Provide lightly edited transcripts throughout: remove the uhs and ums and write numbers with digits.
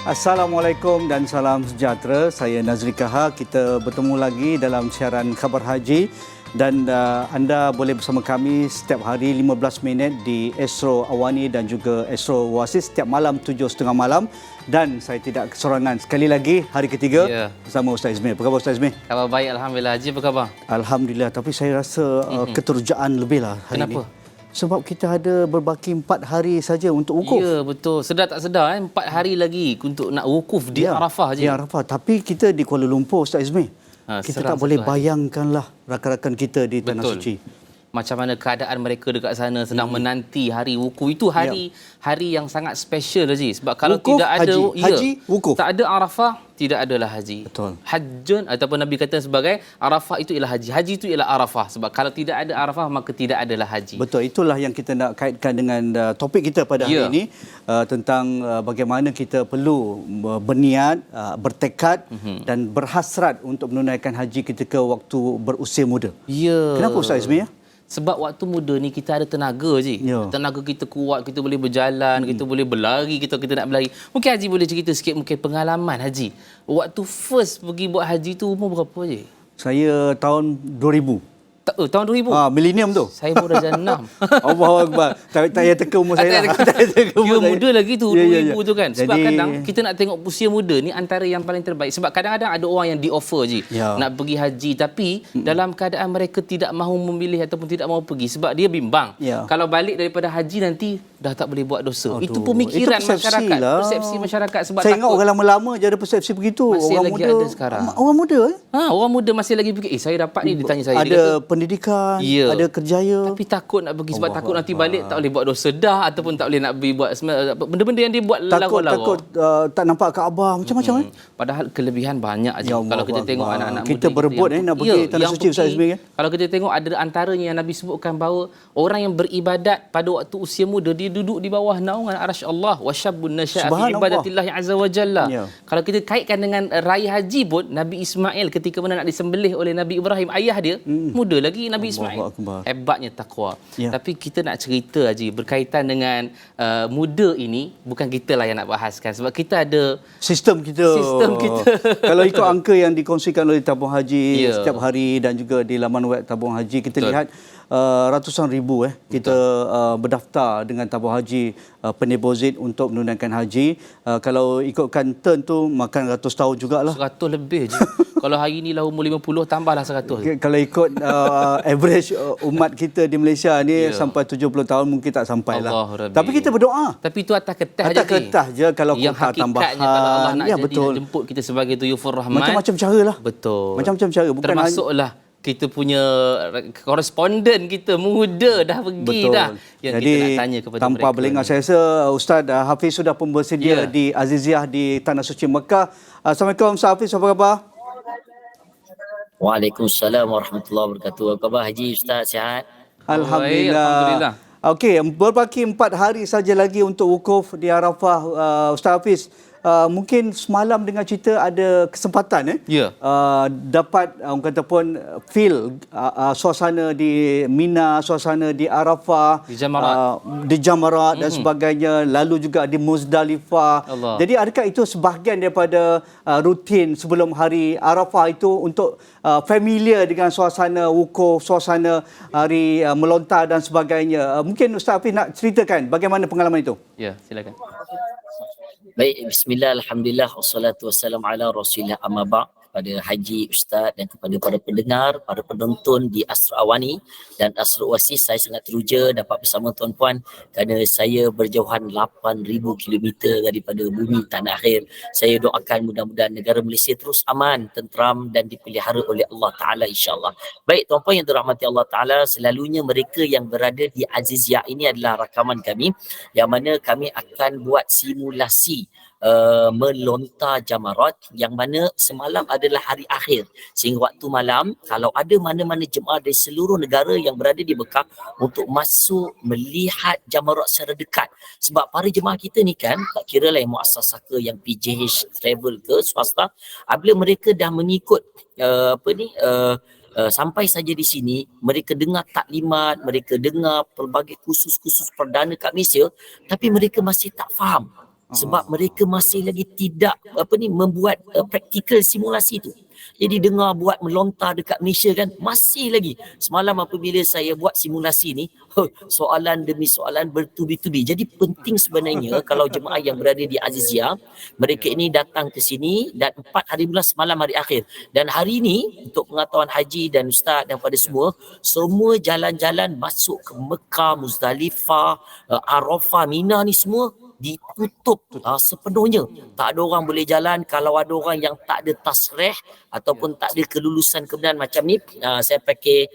Assalamualaikum dan salam sejahtera. Saya Nazri Kaha. Kita bertemu lagi dalam siaran Khabar Haji dan anda boleh bersama kami setiap hari 15 minit di Astro Awani dan juga Astro Oasis setiap malam 7.30 malam. Dan saya tidak kesorangan. Sekali lagi hari ketiga bersama Ustaz Izmir. Apa khabar Ustaz Izmir? Khabar baik, Alhamdulillah. Haji, apa khabar? Alhamdulillah. Tapi saya rasa keterujaan lebih lah hari Kenapa? ini. Sebab kita ada berbaki 4 hari saja untuk wukuf. Ya, betul. Sedar tak sedar 4 hari lagi untuk nak wukuf di Arafah je. Di Arafah. Tapi kita di Kuala Lumpur, Ustaz Izmir. Kita tak boleh bayangkanlah rakan-rakan kita di Tanah Suci. Macam mana keadaan mereka dekat sana sedang menanti hari wukuf. Itu hari yang sangat special, Haji. Sebab kalau wukuf, tidak ada haji, wukuf. Tak ada Arafah, tidak adalah haji. Betul. Hajjun ataupun Nabi kata sebagai Arafah itu ialah haji. Haji itu ialah Arafah. Sebab kalau tidak ada Arafah maka tidak adalah haji. Betul. Itulah yang kita nak kaitkan dengan topik kita pada hari ini tentang bagaimana kita perlu berniat, bertekad dan berhasrat untuk menunaikan haji ketika waktu berusia muda. Ya. Kenapa Ustaz Izmir? Sebab waktu muda ni kita ada tenaga je. Tenaga kita kuat, kita boleh berjalan, kita boleh berlari, kita nak berlari. Mungkin Haji boleh cerita sikit mungkin pengalaman Haji. Waktu first pergi buat haji tu umur berapa je? Saya tahun 2000. Tahun 2000? Milenium tu. Saya baru darjah 6. Allahu Akbar. Tak payah teka umur saya lah. Dia muda lagi tu, 2000 tu kan. Sebab Jadi, kadang kita nak tengok usia muda ni antara yang paling terbaik. Sebab kadang-kadang ada orang yang di-offer je nak pergi haji. Tapi dalam keadaan mereka tidak mahu memilih ataupun tidak mahu pergi. Sebab dia bimbang. Kalau balik daripada haji nanti dah tak boleh buat dosa. Itu pemikiran masyarakat. Persepsi masyarakat. Sebab saya ingat orang lama-lama je ada persepsi begitu. Masih orang lagi muda ada sekarang. Orang muda orang muda masih lagi fikir, saya dapat ni, dia tanya saya. Ada pendidikan, ada kerjaya. Tapi takut nak pergi sebab takut nanti balik tak boleh buat dosa dah ataupun tak boleh nak pergi buat benda-benda yang dia buat lawa-lawa. Takut tak nampak Kaabah macam-macam Padahal kelebihan banyak aja. Kalau kita tengok anak-anak muda kita berebut nak pergi Tanah Suci Ustaz Izmir kan. Kalau kita tengok ada antaranya yang Nabi sebutkan bahawa orang yang beribadat pada waktu usia muda dia duduk di bawah naungan arasy Allah wa syabbun nasya'a fi ibadatillah azza wa jalla. Kalau kita kaitkan dengan raya haji pun Nabi Ismail ketika mana nak disembelih oleh Nabi Ibrahim ayah dia muda lagi Nabi Ismail. Hebatnya takwa. Tapi kita nak cerita Haji berkaitan dengan muda ini bukan kita lah yang nak bahaskan sebab kita ada sistem kita. Kalau ikut angka yang dikongsikan oleh tabung haji setiap hari dan juga di laman web tabung haji kita lihat ratusan ribu kita berdaftar dengan tabung haji pendeposit untuk menunaikan haji. Kalau ikutkan turn tu makan 100 tahun jugalah. 100 lebih je. Kalau hari ni lah umur 50 tambahlah 100. Kalau ikut average umat kita di Malaysia ni sampai 70 tahun mungkin tak sampai lah. Tapi kita berdoa. Tapi itu atas kertas je. Atas kertas je kalau yang kota tambahan. Kalau Allah nak jemput kita sebagai tuyufur rahman. Macam-macam cara lah. Betul. Macam-macam cara. Bukan termasuklah kita punya koresponden kita muda dah pergi dah. Yang jadi, kita nak tanya kepada tanpa berlengah, saya rasa Ustaz Hafiz sudah pun bersedia di Aziziah di Tanah Suci Mekah. Assalamualaikum Ustaz Hafiz, apa khabar? Waalaikumsalam warahmatullahi wabarakatuh. Apa khabar Haji Ustaz, sihat? Alhamdulillah. Okey, berbaki 4 hari saja lagi untuk wukuf di Arafah. Ustaz Hafiz, mungkin semalam dengar cerita ada kesempatan dapat orang kata pun feel suasana di Mina, suasana di Arafah, di Jamarat dan sebagainya, lalu juga di Muzdalifah. Jadi adakah itu sebahagian daripada rutin sebelum hari Arafah itu untuk familiar dengan suasana wukuf, suasana hari melontar dan sebagainya. Mungkin Ustaz Hafiz nak ceritakan bagaimana pengalaman itu? Ya, silakan. Baik, bismillah, alhamdulillah, wassalatu wassalamu ala rasulillah, amma ba'. Kepada Haji, Ustaz dan kepada para pendengar, para penonton di Astro Awani dan Astro Oasis, saya sangat teruja dapat bersama tuan-puan kerana saya berjauhan 8,000 kilometer daripada bumi tanah akhir. Saya doakan mudah-mudahan negara Malaysia terus aman, tenteram dan dipelihara oleh Allah Ta'ala insyaAllah. Baik tuan-puan yang dirahmati Allah Ta'ala, selalunya mereka yang berada di Aziziah ini adalah rakaman kami yang mana kami akan buat simulasi melontar jamarat yang mana semalam adalah hari akhir sehingga waktu malam kalau ada mana-mana jemaah dari seluruh negara yang berada di Mekah untuk masuk melihat jamarat secara dekat sebab para jemaah kita ni kan tak kira lah yang muassasah ke yang PJH travel ke swasta apabila mereka dah mengikut sampai saja di sini mereka dengar taklimat, mereka dengar pelbagai kursus-kursus perdana kat Malaysia tapi mereka masih tak faham sebab mereka masih lagi tidak membuat praktikal simulasi tu. Jadi dengar buat melontar dekat Malaysia kan, masih lagi. Semalam apabila saya buat simulasi ni, soalan demi soalan bertubi-tubi. Jadi penting sebenarnya kalau jemaah yang berada di Azizia, mereka ini datang ke sini dan 4 hari bulan semalam hari akhir. Dan hari ini untuk pengetahuan haji dan ustaz dan pada semua jalan-jalan masuk ke Mekah, Muzdalifah, Arafah, Mina ni semua ditutup sepenuhnya. Tak ada orang boleh jalan. Kalau ada orang yang tak ada tasrih ataupun tak ada kelulusan kebenaran macam ni, saya pakai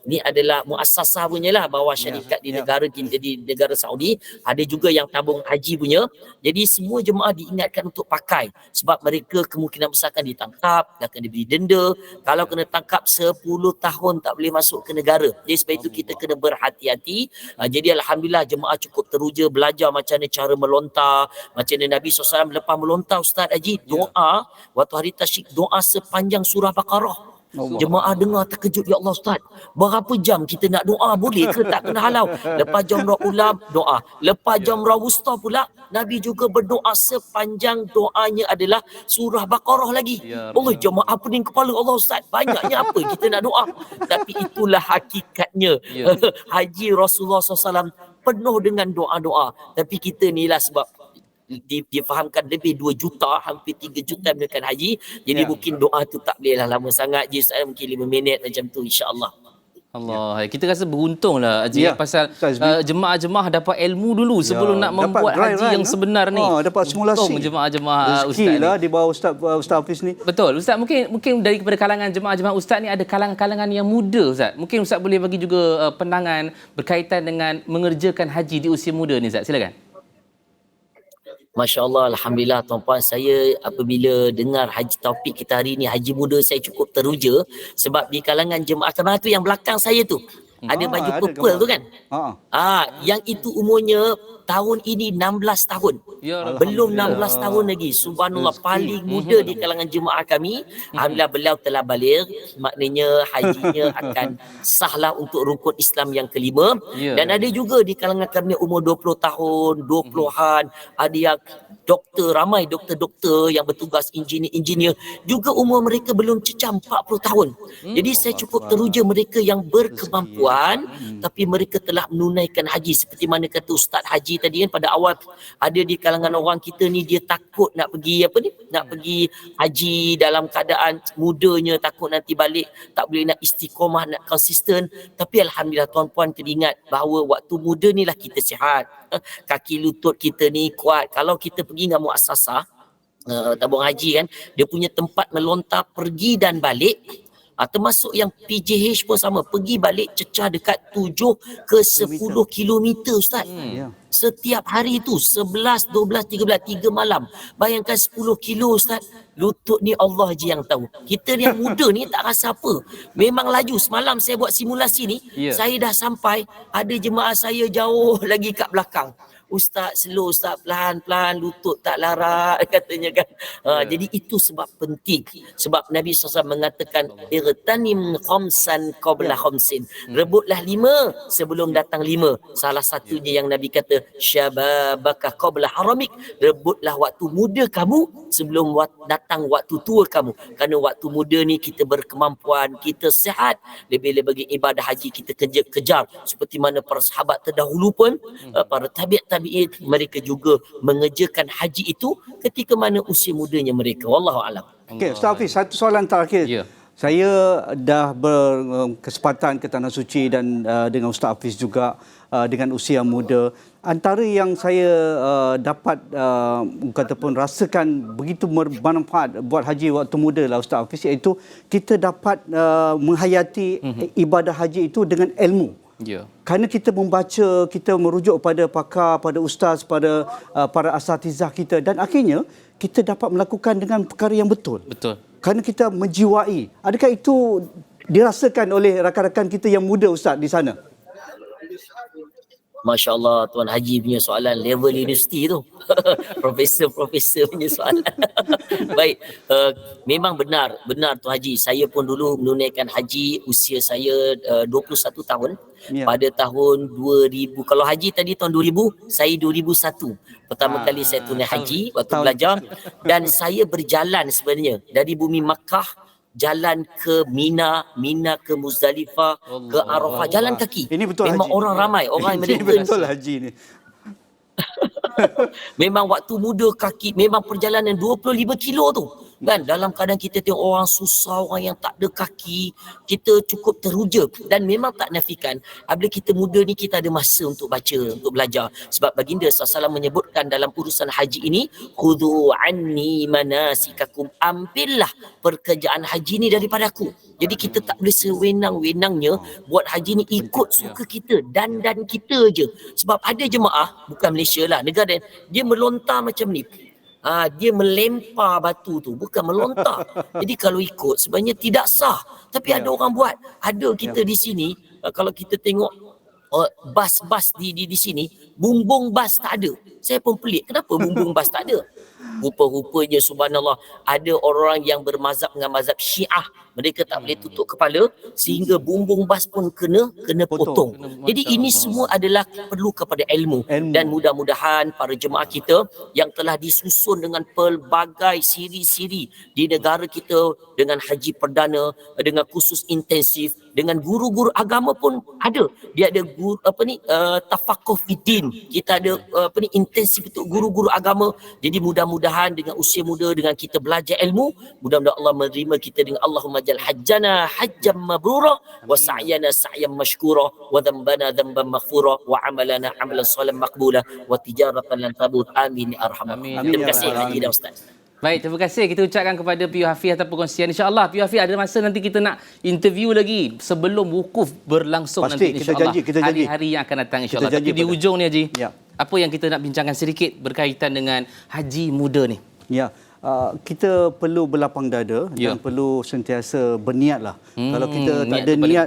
ni adalah muassasah punya lah, bawah syarikat di negara kita, di negara Saudi. Ada juga yang tabung haji punya. Jadi semua jemaah diingatkan untuk pakai, sebab mereka kemungkinan besar akan ditangkap, akan diberi denda. Kalau kena tangkap 10 tahun tak boleh masuk ke negara. Jadi sebab itu kita kena berhati-hati. Jadi alhamdulillah jemaah cukup teruja belajar macam mana cara melontar, macam mana Nabi SAW lepas melontar Ustaz Haji doa waktu hari tasyrik, doa sepanjang surah Baqarah. Jemaah dengar terkejut, ya Allah Ustaz, berapa jam kita nak doa, boleh ke tak kena halau? Lepas jamrah ula doa, lepas jamrah wusta pula Nabi juga berdoa sepanjang doanya adalah surah Baqarah lagi. Allah, jemaah pening kepala, Allah Ustaz, banyaknya apa kita nak doa. Tapi itulah hakikatnya haji Rasulullah SAW penuh dengan doa-doa. Tapi kita ni lah sebab difahamkan lebih 2 juta, hampir 3 juta menunaikan haji. Jadi mungkin doa tu tak boleh lah lama sangat. Jadi saya mungkin 5 minit macam tu, insya-Allah. Allah, kita rasa beruntung lah Haji pasal jemaah-jemaah dapat ilmu dulu sebelum nak membuat haji yang sebenar ni. Dapat simulasi. Jemaah-jemaah ustaz lah di bawah Ustaz Hafiz ni. Betul. Ustaz, mungkin daripada kalangan jemaah-jemaah ustaz ni ada kalangan-kalangan yang muda Ustaz. Mungkin Ustaz boleh bagi juga pandangan berkaitan dengan mengerjakan haji di usia muda ni Ustaz. Silakan. Masya Allah, alhamdulillah tuan-puan, saya apabila dengar haji topik kita hari ni, haji muda, saya cukup teruja sebab di kalangan jemaah tu yang belakang saya tu ada baju purple tu kan. Yang itu umurnya tahun ini 16 tahun. Belum 16 tahun lagi. Subhanallah, paling muda di kalangan jemaah kami. Alhamdulillah beliau telah balik. Maknanya hajinya akan sahlah untuk rukun Islam yang kelima. Dan ada juga di kalangan kami umur 20 tahun, 20-an. Ada yang doktor, ramai doktor-doktor yang bertugas, engineer juga umur mereka belum cecah 40 tahun. Jadi saya cukup teruja mereka yang berkemampuan tapi mereka telah menunaikan haji. Seperti mana kata Ustaz Haji tadi kan pada awal, ada di kalangan orang kita ni dia takut nak pergi nak pergi haji dalam keadaan mudanya, takut nanti balik tak boleh nak istiqomah, nak konsisten. Tapi alhamdulillah tuan-puan kena ingat bahawa waktu muda ni lah kita sihat, kaki lutut kita ni kuat. Kalau kita pergi dengan muassasah tabung haji kan, dia punya tempat melontar pergi dan balik, termasuk yang PJH pun sama, pergi balik cecah dekat 7 ke 10 kilometer Ustaz. Setiap hari tu 11, 12, 13, 3 malam. Bayangkan 10 kilo Ustaz. Lutut ni Allah je yang tahu. Kita ni yang muda ni tak rasa apa. Memang laju. Semalam saya buat simulasi ni, saya dah sampai, ada jemaah saya jauh lagi kat belakang. Ustaz slow, Ustaz pelan-pelan, lutut tak larat katanya kan. Jadi itu sebab penting. Sebab Nabi SAW mengatakan irtanim khamsan qabla khamsin. Rebutlah 5 sebelum datang 5. Salah satunya yang Nabi kata syababaka qabla haramik. Rebutlah waktu muda kamu sebelum datang waktu tua kamu. Kerana waktu muda ni kita berkemampuan, kita sihat, lebih-lebih ibadah haji kita kejar. Seperti mana para sahabat terdahulu pun, para tabi'in mereka juga mengerjakan haji itu ketika mana usia mudanya mereka. Wallahu a'lam. Okey, Ustaz Hafiz, satu soalan terakhir. Saya dah berkesempatan ke Tanah Suci dan dengan Ustaz Hafiz juga dengan usia muda. Antara yang saya dapat katakan rasakan begitu bermanfaat buat haji waktu muda lah Ustaz Hafiz, iaitu kita dapat menghayati ibadah haji itu dengan ilmu. Kerana kita membaca, kita merujuk pada pakar, pada ustaz, pada para asatizah kita, dan akhirnya kita dapat melakukan dengan perkara yang betul. Kerana kita menjiwai. Adakah itu dirasakan oleh rakan-rakan kita yang muda Ustaz di sana? Masya Allah, Tuan Haji punya soalan level universiti tu. Profesor punya soalan. Baik, memang benar Tuan Haji. Saya pun dulu menunaikan haji, usia saya 21 tahun. Pada tahun 2000. Kalau haji tadi tahun 2000, saya 2001. Pertama kali saya tunai haji waktu belajar. Dan saya berjalan sebenarnya dari bumi Makkah, jalan ke Mina ke Muzdalifah, ke Arafah, jalan kaki. Ini betul memang haji. Orang ramai, orang ini betul haji ni. Memang waktu muda kaki, memang perjalanan 25 kilo tu. Kan dalam keadaan kita tengok orang susah, orang yang tak ada kaki, kita cukup teruja. Dan memang tak nafikan, apabila kita muda ni kita ada masa untuk baca, untuk belajar. Sebab baginda SAW menyebutkan dalam urusan haji ini, khudhu anni manasikakum, ambillah pekerjaan haji ni daripada aku. Jadi kita tak boleh sewenang-wenangnya buat haji ni ikut suka kita, dan kita je. Sebab ada jemaah, bukan Malaysia lah, negara dia melontar macam ni. Dia melempar batu tu, bukan melontar. Jadi kalau ikut sebenarnya tidak sah. Tapi ada orang buat. Ada kita di sini, kalau kita tengok bas-bas di sini, bumbung bas tak ada. Saya pun pelik, kenapa bumbung bas tak ada? Rupa-rupanya subhanallah, ada orang yang bermazhab dengan mazhab Syiah. Mereka tak boleh tutup kepala sehingga bumbung bas pun kena potong. Jadi ini semua adalah perlu kepada ilmu. Dan mudah-mudahan para jemaah kita yang telah disusun dengan pelbagai siri-siri di negara kita, dengan haji perdana, dengan khusus intensif, dengan guru-guru agama pun ada. Dia ada guru tafakuh fiddin. Kita ada intensif untuk guru-guru agama. Jadi mudah-mudahan dengan usia muda, dengan kita belajar ilmu, mudah-mudahan Allah menerima kita dengan Allahumma jal hajjana hajjam mabrura wa sa'yana sa'yan mashkura wa dhanbana dhanban maghfura wa amalana amalan salihan maqbula wa tijaratan lan tabur. Amin ya arhamar rahimin. Terima kasih Haji dan Ustaz. Baik, terima kasih kita ucapkan kepada Piyu Hafiz atas perkongsian. InsyaAllah Piyu Hafiz ada masa nanti kita nak interview lagi sebelum wukuf berlangsung. Pasti, nanti insyaAllah. Kita janji. Hari-hari yang akan datang insyaAllah. Tapi di ujung ni Haji, apa yang kita nak bincangkan sedikit berkaitan dengan haji muda ni? Ya. Kita perlu berlapang dada dan perlu sentiasa berniatlah. Kalau kita tak ada niat,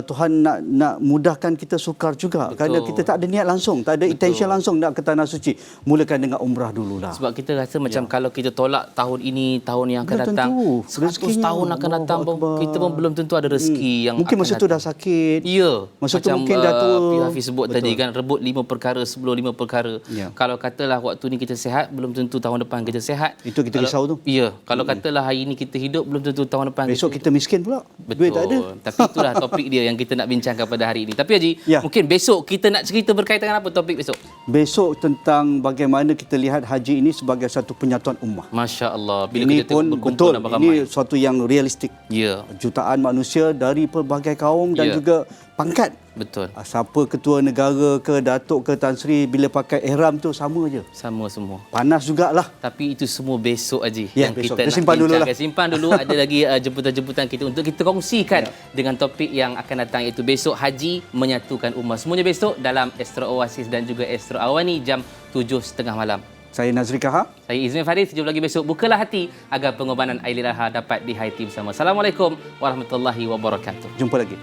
Tuhan nak mudahkan kita sukar juga. Betul. Kerana kita tak ada niat langsung, tak ada intention langsung nak ke tanah suci. Mulakan dengan umrah dululah. Sebab kita rasa macam kalau kita tolak tahun ini, tahun yang akan datang, 100 tahun akan datang, kita pun belum tentu ada rezeki yang mungkin masa tu dah sakit. Ya. Masa tu mungkin dah tua. Piyu Hafiz sebut tadi kan, rebut 5 perkara sebelum 5 perkara. Kalau katalah waktu ni kita sihat, belum tentu tahun depan kita sihat. Itu kita risau tu. Ya, kalau katalah hari ini kita hidup, belum tentu tahun depan besok kita miskin pula. Betul. Duit tak ada. Tapi itulah topik dia yang kita nak bincangkan pada hari ini. Tapi Haji, mungkin besok kita nak cerita berkaitan dengan apa topik besok? Besok tentang bagaimana kita lihat haji ini sebagai satu penyatuan ummah. Masya-Allah. Bila ini kita pun betul, ini suatu yang realistik. Ya. Jutaan manusia dari pelbagai kaum dan juga pangkat. Betul. Siapa ketua negara ke, datuk ke, Tan Sri, bila pakai ihram tu sama je. Sama semua. Panas jugalah. Tapi itu semua besok Haji. Yang besok. Kita simpan dulu lah. Simpan dulu. Ada lagi jemputan-jemputan kita untuk kita kongsikan dengan topik yang akan datang, iaitu besok haji menyatukan ummah. Semuanya besok dalam Astro Oasis dan juga Astro Awani jam 7.30 malam. Saya Nazri Kahar. Saya Izmir Faris. Jumpa lagi besok. Bukalah hati agar pengorbanan Aidiladha dapat dihaiti bersama. Assalamualaikum warahmatullahi wabarakatuh. Jumpa lagi.